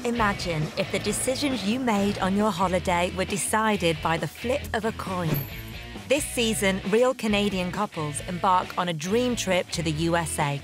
Imagine if the decisions you made on your holiday were decided by the flip of a coin. This season, real Canadian couples embark on a dream trip to the USA.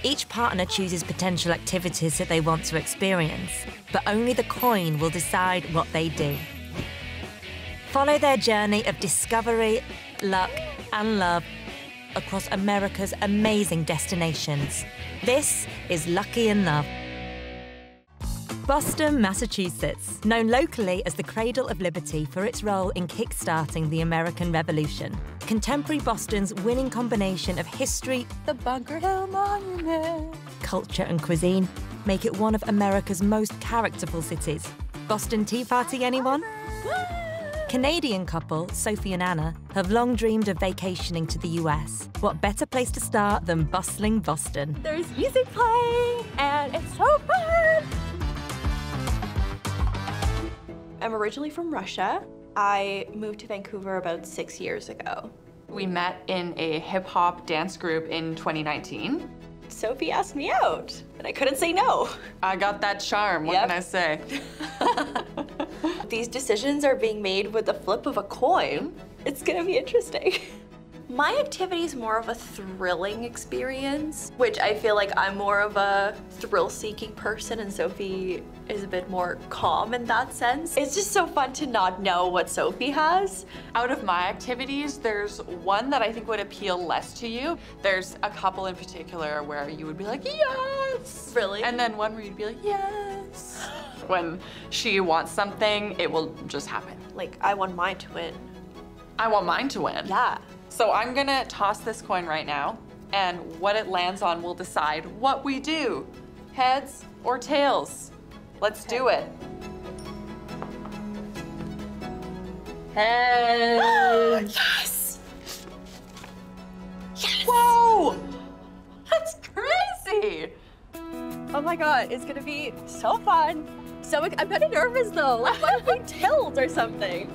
Each partner chooses potential activities that they want to experience, but only the coin will decide what they do. Follow their journey of discovery, luck, and love across America's amazing destinations. This is Lucky in Love. Boston, Massachusetts, known locally as the Cradle of Liberty for its role in kick-starting the American Revolution. Contemporary Boston's winning combination of history, the Bunker Hill Monument, culture and cuisine make it one of America's most characterful cities. Boston Tea Party, anyone? Canadian couple, Sophie and Anna, have long dreamed of vacationing to the US. What better place to start than bustling Boston? There's music playing, and it's so fun! I'm originally from Russia. I moved to Vancouver about 6 years ago. We met in a hip-hop dance group in 2019. Sophie asked me out, and I couldn't say no. I got that charm, what can I say? These decisions are being made with the flip of a coin. It's gonna be interesting. My activity is more of a thrilling experience, which I feel like I'm more of a thrill-seeking person, and Sophie is a bit more calm in that sense. It's just so fun to not know what Sophie has. Out of my activities, there's one that I think would appeal less to you. There's a couple in particular where you would be like, yes! Really? And then one where you'd be like, yes! When she wants something, it will just happen. Like, I want mine to win. I want mine to win. Yeah. So I'm gonna toss this coin right now, and what it lands on will decide what we do. Heads or tails? Let's do it. Heads. Yes! Yes! Whoa! That's crazy! Oh my god, it's gonna be so fun. So I'm kind of nervous though. Like, what if we tilt or something?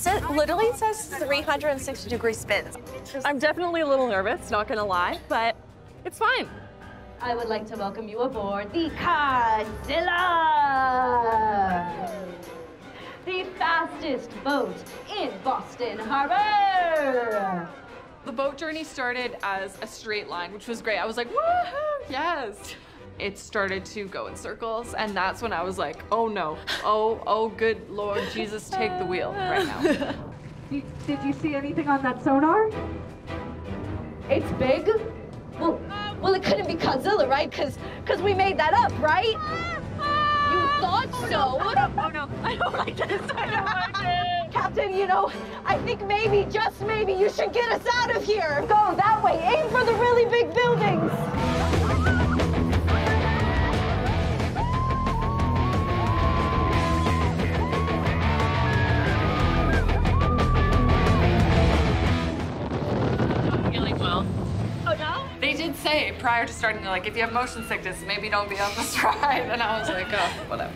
It literally says 360-degree spins. I'm definitely a little nervous, not gonna lie, but it's fine. I would like to welcome you aboard the Godzilla! The fastest boat in Boston Harbor! The boat journey started as a straight line, which was great. I was like, woohoo, yes. It started to go in circles, and that's when I was like, oh no, oh good Lord Jesus, take the wheel right now. Did you see anything on that sonar? It's big? Well, it couldn't be Godzilla, right? Cause we made that up, right? You thought so? Oh no, I don't like this. I don't like it. Captain, you know, I think maybe, just maybe, you should get us out of here. Go that way, aim for the really big buildings. They did say prior to starting, they're like, if you have motion sickness, maybe don't be on this ride. And I was like, oh, whatever.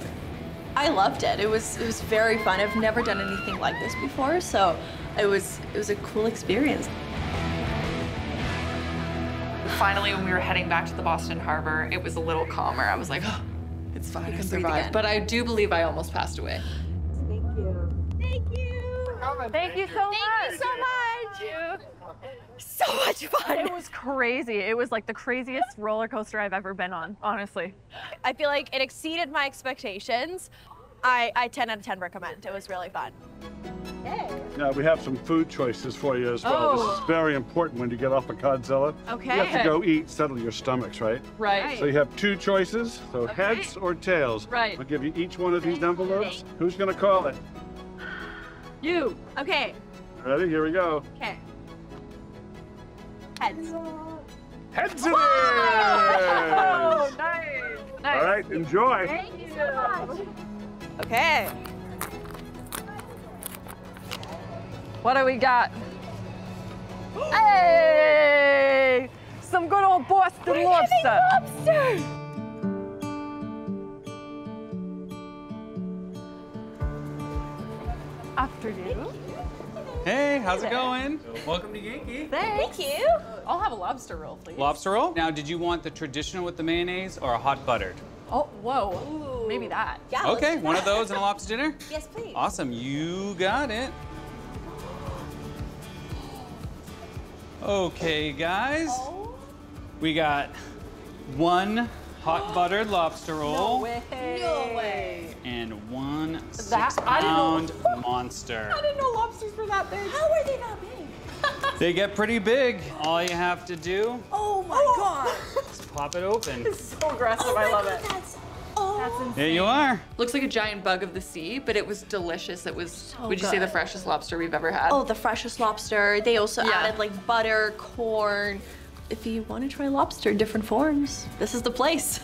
I loved it. It was very fun. I've never done anything like this before, so it was a cool experience. Finally, when we were heading back to the Boston Harbor, it was a little calmer. I was like, oh, it's fine, I survived. But I do believe I almost passed away. Thank you. Thank you. Thank you so much. Thank you so much. So much fun. It was crazy. It was like the craziest roller coaster I've ever been on, honestly. I feel like it exceeded my expectations. I 10 out of 10 recommend. It was really fun. Yeah, we have some food choices for you as well. This is very important when you get off a Godzilla. Okay. You have to go eat, settle your stomachs, right? Right. So you have two choices, so heads or tails. Right. I'll give you each one of these envelopes. Who's gonna call it? You. Okay. Ready? Here we go. Okay. Heads. Heads it is! Oh, nice. Nice. All right, enjoy. Thank you so much. Okay. What do we got? Hey! Some good old Boston lobster. Lobster. After you. Hey, how's it going? Welcome to Yankee. Thank you. I'll have a lobster roll, please. Lobster roll? Now, did you want the traditional with the mayonnaise or a hot buttered? Oh, whoa. Ooh. Maybe that. Yeah. Okay, let's do one that. of those and a lobster dinner? Yes, please. Awesome, you got it. Okay, guys. Oh. We got one hot buttered lobster roll. No way. And one I didn't 6-pound monster. I didn't know lobsters were that big. How are they that big? They get pretty big. All you have to do Oh my god. is pop it open. So aggressive, Oh I my love god, it. that's insane. There you are. Looks like a giant bug of the sea, but it was delicious. It was, would you say, good. the freshest lobster we've ever had? Oh, the freshest lobster. They also Yeah. added like butter, corn. If you want to try lobster in different forms, this is the place.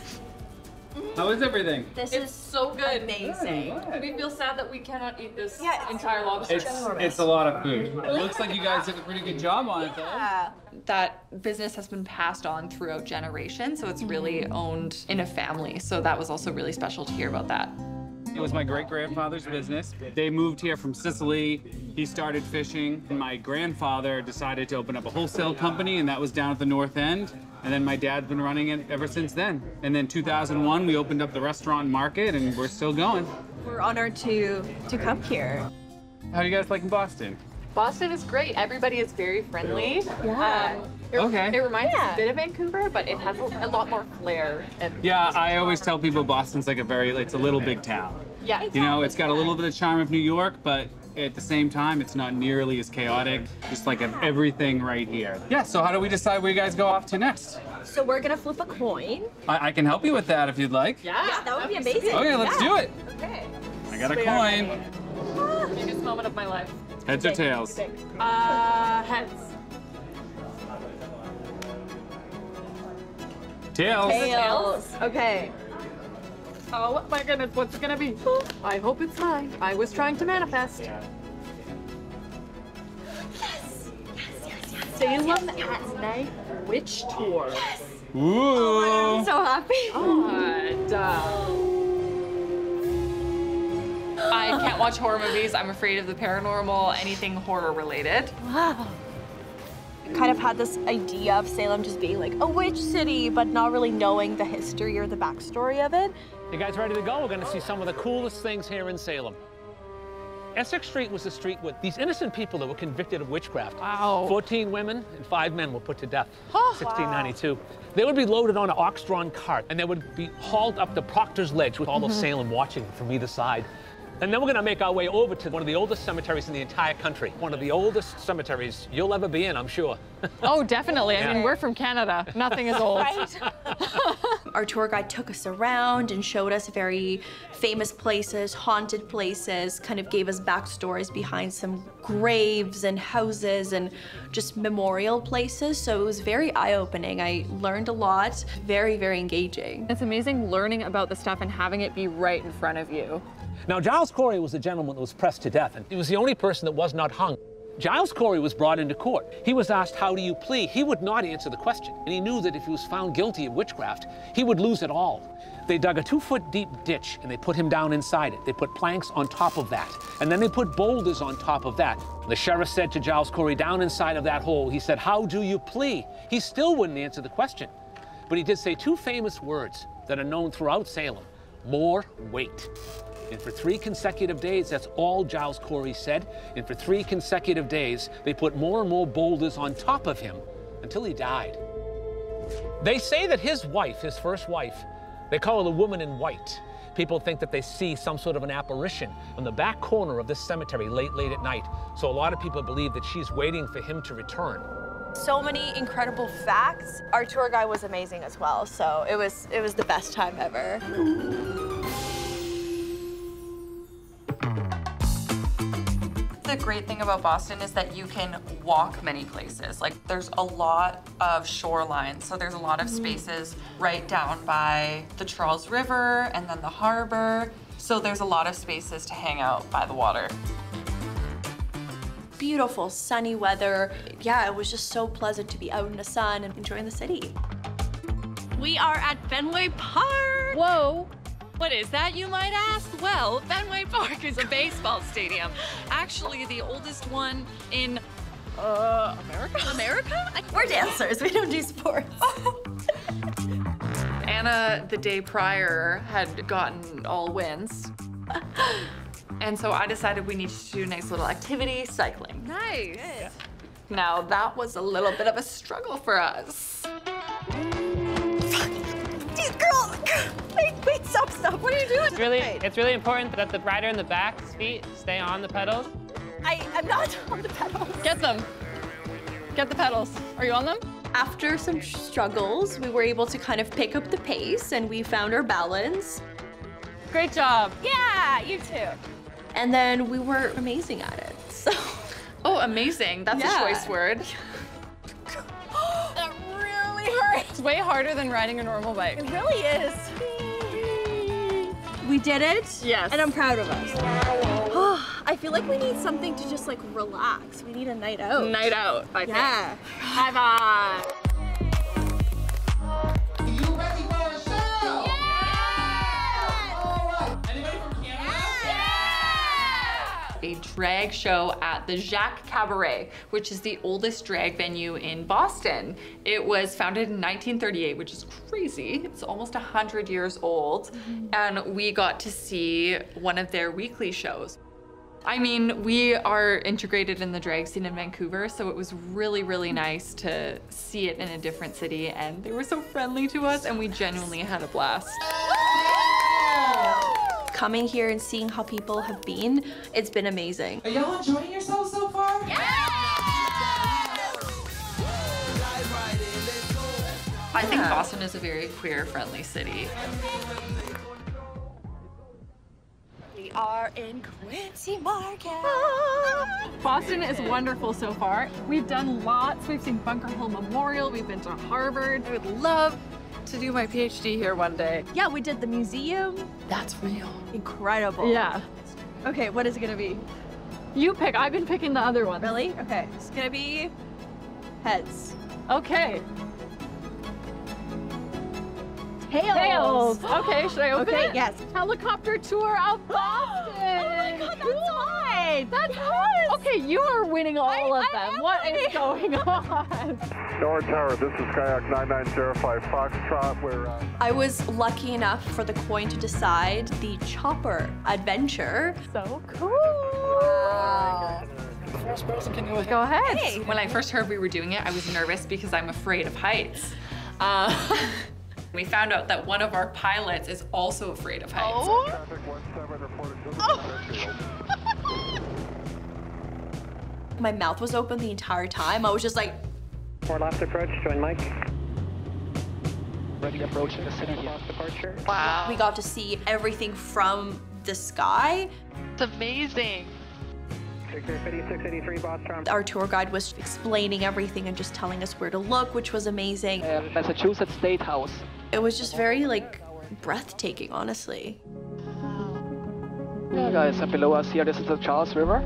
How is everything? This It's so good. amazing. We feel sad that we cannot eat this Yeah. entire lobster. It's a lot of food. It looks like you guys did a pretty good job on it, though. That business has been passed on throughout generations, so it's really owned in a family. So that was also really special to hear about that. It was my great-grandfather's business. They moved here from Sicily. He started fishing. And my grandfather decided to open up a wholesale company, and that was down at the North End. And then my dad's been running it ever since then. And then 2001, we opened up the restaurant market, and we're still going. We're honored to come here. How do you guys like Boston? Boston is great. Everybody is very friendly. Yeah. Okay. It reminds us Yeah. a bit of Vancouver, but it has a lot more flair. And Yeah, I always tell people Boston's like it's a little big town. yeah, You know, it's got a little bit of charm of New York, but at the same time, it's not nearly as chaotic. Just like everything right here. Yeah, so how do we decide where you guys go off to next? So we're gonna flip a coin. I can help you with that if you'd like. Yeah, that would be amazing. Okay, let's do it. Okay. I got a coin. biggest moment of my life. Heads or tails? Heads. Tails. Tails. Okay. Oh my goodness, what's it gonna be? I hope it's mine. I was trying to manifest. Yes. Salem at Night Witch Tour. Ooh. I'm so happy. I can't watch horror movies. I'm afraid of the paranormal, anything horror related. Wow. Kind of had this idea of Salem just being like a witch city, but not really knowing the history or the backstory of it. You guys ready to go? We're gonna see some of the coolest things here in Salem. Essex Street was the street with these innocent people that were convicted of witchcraft. Wow. 14 women and 5 men were put to death, 1692. They would be loaded on an ox-drawn cart, and they would be hauled up to Proctor's Ledge with all of Salem watching from either side. And then we're gonna make our way over to one of the oldest cemeteries in the entire country. One of the oldest cemeteries you'll ever be in, I'm sure. Oh, definitely. Yeah. I mean, we're from Canada. Nothing is old. Right? Our tour guide took us around and showed us very famous places, haunted places, kind of gave us backstories behind some graves and houses and just memorial places. So it was very eye-opening. I learned a lot, very, very engaging. It's amazing learning about the stuff and having it be right in front of you. Now, Giles Corey was the gentleman that was pressed to death, and he was the only person that was not hung. Giles Corey was brought into court. He was asked, how do you plead? He would not answer the question, and he knew that if he was found guilty of witchcraft, he would lose it all. They dug a 2-foot deep ditch, and they put him down inside it. They put planks on top of that, and then they put boulders on top of that. The sheriff said to Giles Corey, down inside of that hole, he said, how do you plead? He still wouldn't answer the question. But he did say 2 famous words that are known throughout Salem: more weight. And for 3 consecutive days, that's all Giles Corey said. And for 3 consecutive days, they put more and more boulders on top of him until he died. They say that his wife, his first wife, they call her the woman in white. People think that they see some sort of an apparition in the back corner of this cemetery late at night. So a lot of people believe that she's waiting for him to return. So many incredible facts. Our tour guide was amazing as well, so it was the best time ever. The great thing about Boston is that you can walk many places. Like, there's a lot of shoreline, so there's a lot of spaces right down by the Charles River and then the harbor. So there's a lot of spaces to hang out by the water. Beautiful sunny weather. Yeah, it was just so pleasant to be out in the sun and enjoying the city. We are at Fenway Park. Whoa. What is that, you might ask? Well, Fenway Park is a baseball stadium. Actually, the oldest one in, America? America? We're dancers, we don't do sports. Anna, the day prior, had gotten all wins. And so I decided we needed to do a nice little activity, cycling. Nice. Yeah. Now, that was a little bit of a struggle for us. Girl, wait, stop. What are you doing? It's really important that the rider in the back's feet stay on the pedals. I'm not on the pedals. Get them. Get the pedals. Are you on them? After some struggles, we were able to kind of pick up the pace and we found our balance. Great job. Yeah, you too. And then we were amazing at it, so. Oh, amazing. That's a choice word. That really hurts. It's way harder than riding a normal bike. It really is. We did it. Yes. And I'm proud of us. I feel like we need something to just like relax. We need a night out. Night out, I think. Yeah. High five. You ready for a show? Yeah! All right. Anybody from Canada? Yeah! A drag show at the Jacques Cabaret, which is the oldest drag venue in Boston. It was founded in 1938, which is crazy. It's almost 100 years old. And we got to see one of their weekly shows. I mean, we are integrated in the drag scene in Vancouver, so it was really, really nice to see it in a different city, and they were so friendly to us, and we genuinely had a blast. Coming here and seeing how people have been, it's been amazing. Are y'all enjoying yourselves so far? Yeah! I think Boston is a very queer-friendly city. We are in Quincy Market. Boston is wonderful so far. We've done lots. We've seen Bunker Hill Memorial. We've been to Harvard. I would love to do my PhD here one day. Yeah, we did the museum. That's real. Incredible. Yeah. Okay, what is it gonna be? You pick. I've been picking the other one. Really? Okay, it's gonna be heads. Okay. Tails. Okay, should I open Okay, it? yes. Helicopter tour of Boston. Oh my God, that's mine. That's hard. Okay, you are winning all of them. What is going on? North Tower, this is Kayak 9905 Foxtrot. I was lucky enough for the coin to decide the chopper adventure. So cool. Wow. First person can go Go ahead. Hey. When I first heard we were doing it, I was nervous because I'm afraid of heights. We found out that one of our pilots is also afraid of heights. My mouth was open the entire time. I was just like. 4 left approach, join Mike. Ready approach in the center of departure. Wow. We got to see everything from the sky. It's amazing. 683 Boston. Our tour guide was explaining everything and just telling us where to look, which was amazing. Massachusetts State House. It was just very like breathtaking, honestly. Yeah, guys, and below us here, this is the Charles River.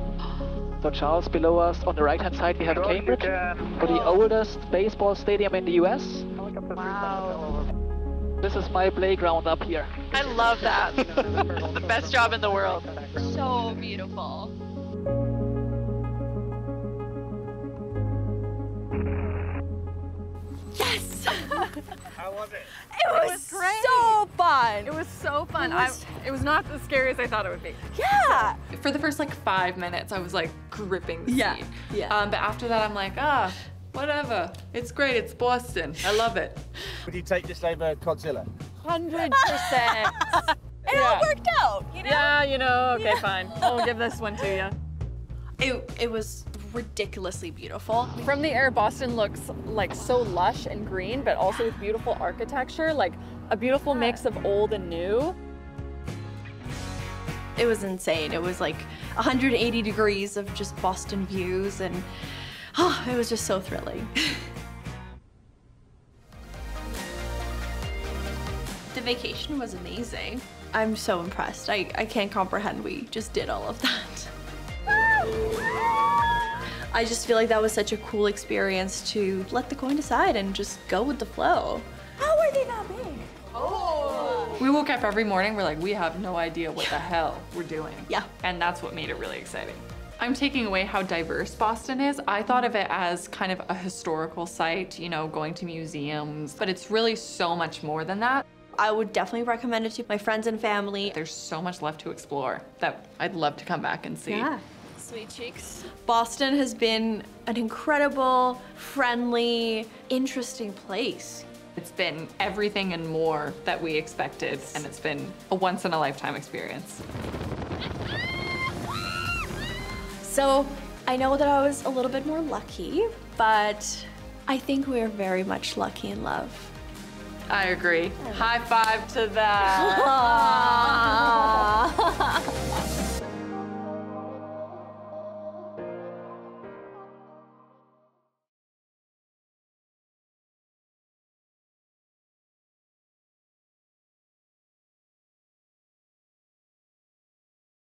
So Charles, below us on the right-hand side, we have Cambridge, for the oldest baseball stadium in the US. Wow. This is my playground up here. I love that. The best job in the world. So beautiful. Yes! How was it? It was great. so fun. It was so fun. It was not as scary as I thought it would be. Yeah. For the first like 5 minutes, I was like gripping the seat. Yeah. But after that, I'm like, whatever. It's great. It's Boston. I love it. Would you take this over Godzilla? 100%. It all worked out, you know? Yeah, you know, okay, fine. I'll give this one to you. It was ridiculously beautiful. From the air, Boston looks like so lush and green, but also with beautiful architecture, like a beautiful mix of old and new. It was insane. It was like 180 degrees of just Boston views, and it was just so thrilling. The vacation was amazing. I'm so impressed. I can't comprehend we just did all of that. I just feel like that was such a cool experience to let the coin decide and just go with the flow. How are they not big? Oh! We woke up every morning, we're like, we have no idea what the hell we're doing. Yeah. And that's what made it really exciting. I'm taking away how diverse Boston is. I thought of it as kind of a historical site, you know, going to museums, but it's really so much more than that. I would definitely recommend it to my friends and family. There's so much left to explore that I'd love to come back and see. Yeah. Sweet cheeks. Boston has been an incredible, friendly, interesting place. It's been everything and more that we expected, and it's been a once-in-a-lifetime experience. So I know that I was a little bit more lucky, but I think we're very much lucky in love. I agree. High five to that.